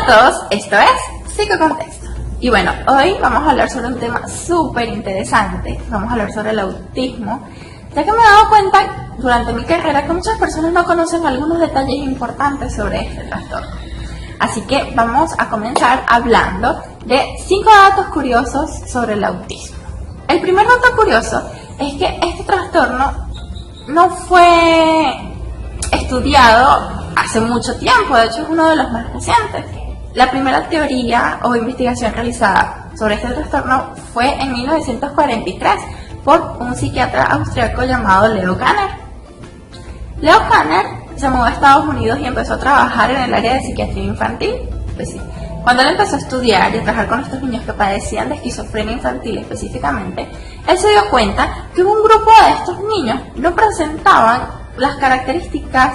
a todos, esto es Psicocontexto. Y bueno, hoy vamos a hablar sobre un tema súper interesante. Vamos a hablar sobre el autismo, ya que me he dado cuenta durante mi carrera que muchas personas no conocen algunos detalles importantes sobre este trastorno. Así que vamos a comenzar hablando de 5 datos curiosos sobre el autismo. El primer dato curioso es que este trastorno no fue estudiado hace mucho tiempo, de hecho es uno de los más recientes. La primera teoría o investigación realizada sobre este trastorno fue en 1943 por un psiquiatra austriaco llamado Leo Kanner. Leo Kanner se mudó a Estados Unidos y empezó a trabajar en el área de psiquiatría infantil. Pues sí, cuando él empezó a estudiar y a trabajar con estos niños que padecían de esquizofrenia infantil específicamente, él se dio cuenta que un grupo de estos niños no presentaban las características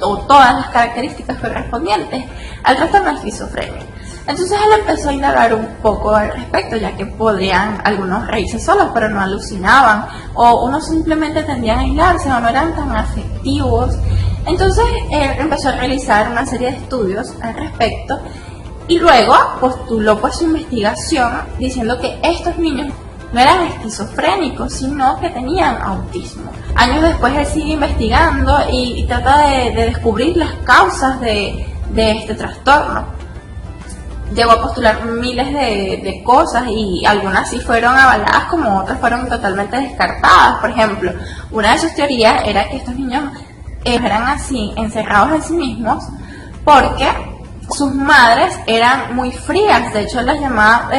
o todas las características correspondientes al trastorno de esquizofrenia. Entonces él empezó a indagar un poco al respecto, ya que podrían algunos reírse solos, pero no alucinaban, o unos simplemente tendían a aislarse o no eran tan afectivos. Entonces él empezó a realizar una serie de estudios al respecto y luego postuló su investigación diciendo que estos niños no eran esquizofrénicos, sino que tenían autismo. Años después él sigue investigando y trata de descubrir las causas de este trastorno. Llegó a postular miles de cosas y algunas sí fueron avaladas, como otras fueron totalmente descartadas. Por ejemplo, una de sus teorías era que estos niños eran así, encerrados en sí mismos, porque sus madres eran muy frías. De hecho las llamaba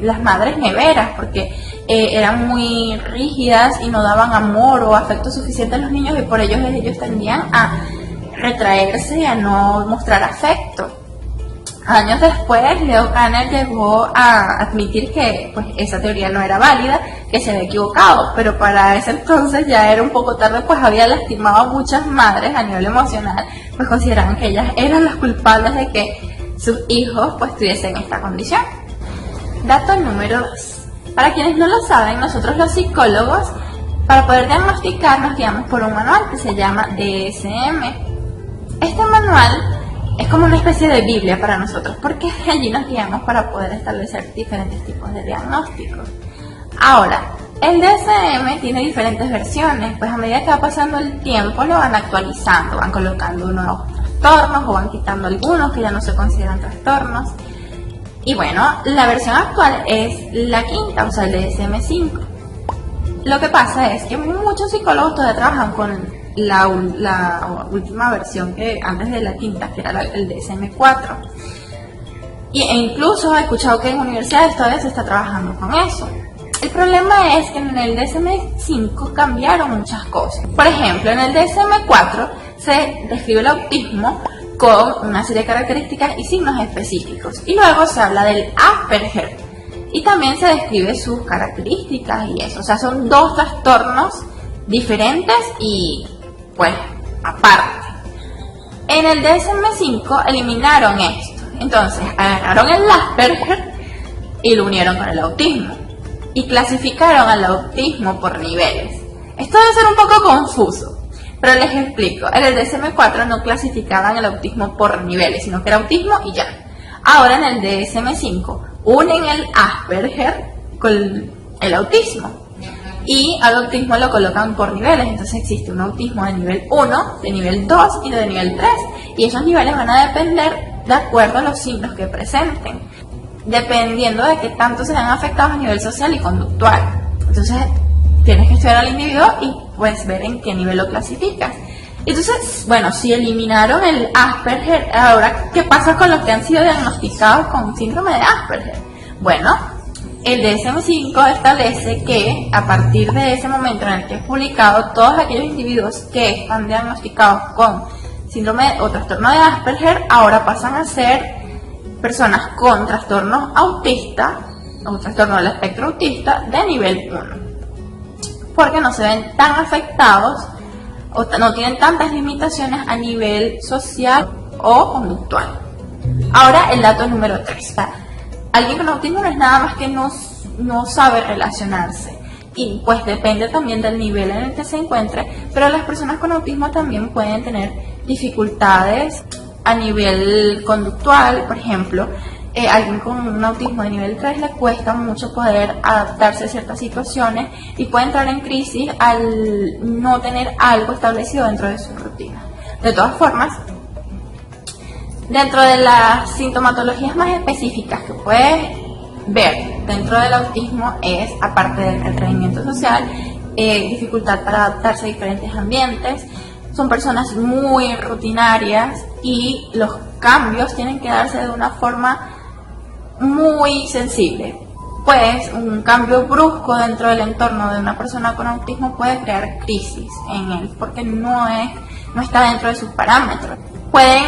las madres neveras, porque eran muy rígidas y no daban amor o afecto suficiente a los niños, y por ellos tendían a retraerse y a no mostrar afecto. Años después, Leo Kanner llegó a admitir que esa teoría no era válida, que se había equivocado, pero para ese entonces ya era un poco tarde, pues había lastimado a muchas madres a nivel emocional, pues consideraban que ellas eran las culpables de que sus hijos tuviesen esta condición. Dato número 2. Para quienes no lo saben, nosotros los psicólogos, para poder diagnosticar, nos guiamos por un manual que se llama DSM. Este manual es como una especie de Biblia para nosotros, porque allí nos guiamos para poder establecer diferentes tipos de diagnósticos. Ahora, el DSM tiene diferentes versiones, pues a medida que va pasando el tiempo lo van actualizando, van colocando nuevos trastornos o van quitando algunos que ya no se consideran trastornos. Y bueno, la versión actual es la quinta, o sea, el DSM-5. Lo que pasa es que muchos psicólogos todavía trabajan con la última versión que antes de la quinta, que era el DSM-4. E incluso he escuchado que en universidades todavía se está trabajando con eso. El problema es que en el DSM-5 cambiaron muchas cosas. Por ejemplo, en el DSM-4 se describe el autismo con una serie de características y signos específicos. Y luego se habla del Asperger y también se describe sus características y eso. O sea, son dos trastornos diferentes y aparte. En el DSM-5 eliminaron esto. Entonces agarraron el Asperger y lo unieron con el autismo y clasificaron al autismo por niveles. Esto debe ser un poco confuso, pero les explico. En el DSM-4 no clasificaban el autismo por niveles, sino que era autismo y ya. Ahora en el DSM-5 unen el Asperger con el autismo y al autismo lo colocan por niveles. Entonces existe un autismo de nivel 1, de nivel 2 y de nivel 3, y esos niveles van a depender de acuerdo a los signos que presenten, dependiendo de qué tanto se vean afectados a nivel social y conductual. Entonces tienes que estudiar al individuo y ver en qué nivel lo clasificas. Entonces, si eliminaron el Asperger, ahora, ¿qué pasa con los que han sido diagnosticados con síndrome de Asperger? Bueno, el DSM-5 establece que a partir de ese momento en el que es publicado, todos aquellos individuos que están diagnosticados con síndrome o trastorno de Asperger ahora pasan a ser personas con trastorno autista o trastorno del espectro autista de nivel 1, porque no se ven tan afectados o no tienen tantas limitaciones a nivel social o conductual. Ahora el dato número 3. Alguien con autismo no es nada más que no sabe relacionarse, y depende también del nivel en el que se encuentre, pero las personas con autismo también pueden tener dificultades a nivel conductual, por ejemplo, alguien con un autismo de nivel 3 le cuesta mucho poder adaptarse a ciertas situaciones y puede entrar en crisis al no tener algo establecido dentro de su rutina. De todas formas, dentro de las sintomatologías más específicas que puedes ver dentro del autismo es, aparte del retraimiento social, dificultad para adaptarse a diferentes ambientes. Son personas muy rutinarias y los cambios tienen que darse de una forma muy sensible. Pues un cambio brusco dentro del entorno de una persona con autismo puede crear crisis en él porque no está dentro de sus parámetros. Pueden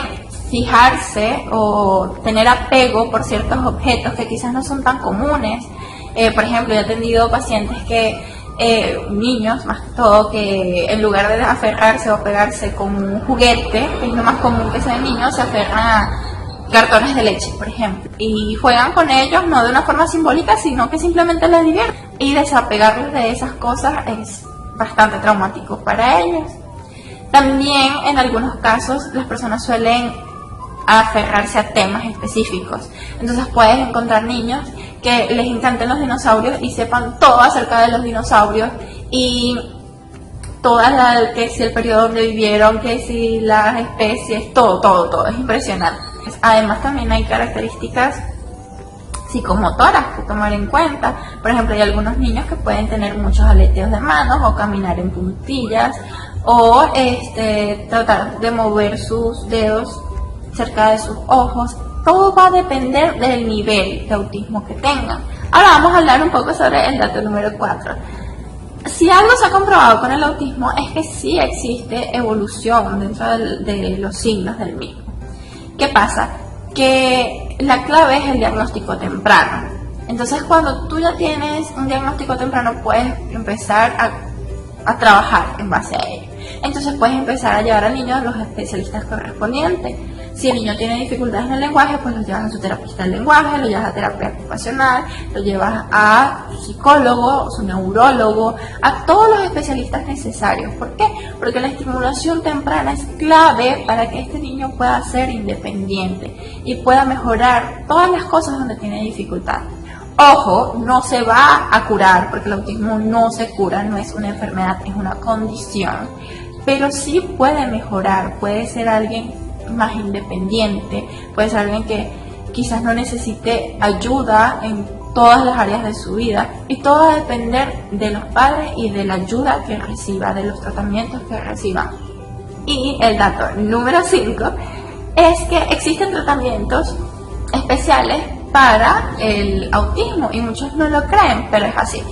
fijarse o tener apego por ciertos objetos que quizás no son tan comunes. Por ejemplo, yo he atendido pacientes niños más que todo, que en lugar de aferrarse o pegarse con un juguete, que es lo más común que sea de niños, se aferran a cartones de leche, por ejemplo, y juegan con ellos no de una forma simbólica, sino que simplemente les divierte. Y desapegarlos de esas cosas es bastante traumático para ellos. También en algunos casos las personas suelen aferrarse a temas específicos. Entonces puedes encontrar niños que les encanten los dinosaurios y sepan todo acerca de los dinosaurios y que si el periodo donde vivieron, que si las especies, todo, es impresionante. Además también hay características psicomotoras que tomar en cuenta. Por ejemplo, hay algunos niños que pueden tener muchos aleteos de manos o caminar en puntillas o tratar de mover sus dedos cerca de sus ojos. Todo va a depender del nivel de autismo que tengan. Ahora vamos a hablar un poco sobre el dato número 4. Si algo se ha comprobado con el autismo es que sí existe evolución dentro de los signos del mismo. ¿Qué pasa? Que la clave es el diagnóstico temprano. Entonces, cuando tú ya tienes un diagnóstico temprano, puedes empezar a trabajar en base a ello. Entonces, puedes empezar a llevar al niño a los especialistas correspondientes. Si el niño tiene dificultades en el lenguaje, pues lo llevas a su terapista del lenguaje, lo llevas a terapia ocupacional, lo llevas a su psicólogo, su neurólogo, a todos los especialistas necesarios. ¿Por qué? Porque la estimulación temprana es clave para que este niño pueda ser independiente y pueda mejorar todas las cosas donde tiene dificultad. Ojo, no se va a curar, porque el autismo no se cura, no es una enfermedad, es una condición, pero sí puede mejorar, puede ser alguien más independiente, puede ser alguien que quizás no necesite ayuda en todas las áreas de su vida, y todo va a depender de los padres y de la ayuda que reciba, de los tratamientos que reciba. Y el dato número 5 es que existen tratamientos especiales para el autismo y muchos no lo creen, pero es así.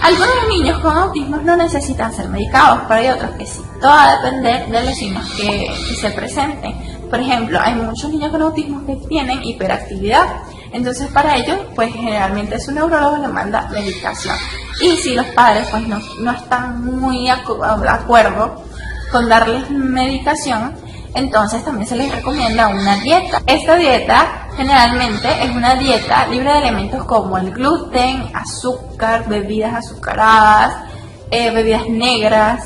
Algunos niños con autismo no necesitan ser medicados, pero hay otros que sí. Todo va a depender de los signos que se presenten. Por ejemplo, hay muchos niños con autismo que tienen hiperactividad. Entonces, para ellos, pues generalmente su neurólogo le manda medicación. Y si los padres pues no están muy de acuerdo con darles medicación, entonces también se les recomienda una dieta. Esta dieta generalmente es una dieta libre de elementos como el gluten, azúcar, bebidas azucaradas, bebidas negras.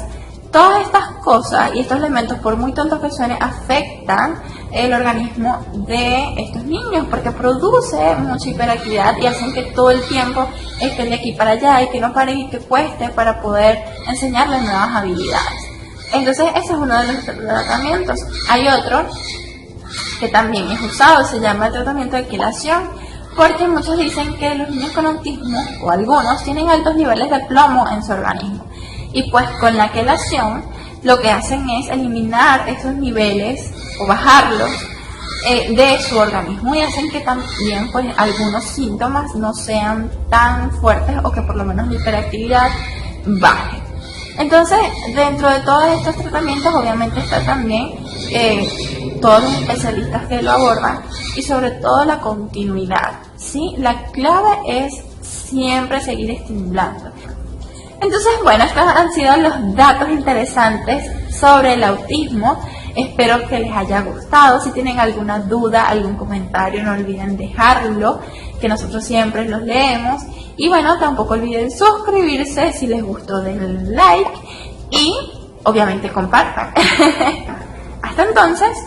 Todas estas cosas y estos elementos, por muy tontos que suene, afectan el organismo de estos niños porque produce mucha hiperactividad y hacen que todo el tiempo estén de aquí para allá y que no paren y que cueste para poder enseñarles nuevas habilidades. Entonces ese es uno de los tratamientos. Hay otro que también es usado, se llama el tratamiento de quelación, porque muchos dicen que los niños con autismo, o algunos, tienen altos niveles de plomo en su organismo. Y pues con la quelación lo que hacen es eliminar esos niveles o bajarlos de su organismo y hacen que también pues algunos síntomas no sean tan fuertes o que por lo menos la hiperactividad baje. Entonces, dentro de todos estos tratamientos, obviamente está también todos los especialistas que lo abordan y sobre todo la continuidad, ¿sí? La clave es siempre seguir estimulando. Entonces, bueno, estos han sido los datos interesantes sobre el autismo. Espero que les haya gustado. Si tienen alguna duda, algún comentario, no olviden dejarlo, que nosotros siempre los leemos. Y bueno, tampoco olviden suscribirse si les gustó, denle like y obviamente compartan. Hasta entonces.